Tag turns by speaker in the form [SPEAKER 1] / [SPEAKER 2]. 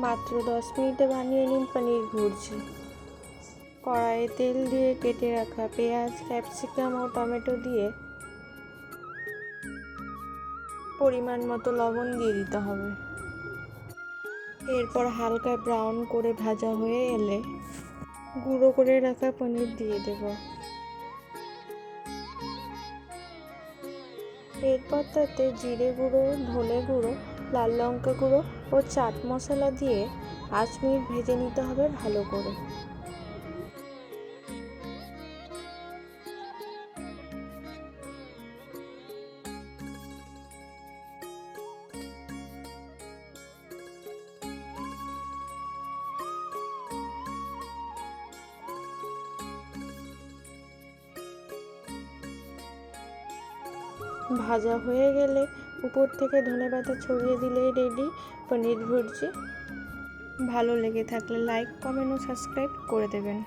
[SPEAKER 1] মাত্র 10 মিনিটে বানিয়ে নিন পনির ভুর্জি। কড়াইয়ে তেল দিয়ে কেটে রাখা পেঁয়াজ, ক্যাপসিকাম ও টমেটো দিয়ে পরিমাণ মতো লবণ দিয়ে দিতে হবে। এরপর হালকা ব্রাউন করে ভাজা হয়ে এলে গুঁড়ো করে রাখা পনির দিয়ে দেব। এরপর তাতে জিরে গুঁড়ো, ধনে গুঁড়ো, লাল লঙ্কা গুঁড়ো ও চাট মশলা দিয়ে 5 মিনিট ভেজে নিতে হবে ভালো করে। ভাজা হয়ে গেলে উপর থেকে ধনেপাতা ছড়িয়ে দিলেই রেডি পনির ভুর্জি। ভালো লেগে থাকলে লাইক, কমেন্ট ও সাবস্ক্রাইব করে দেবেন।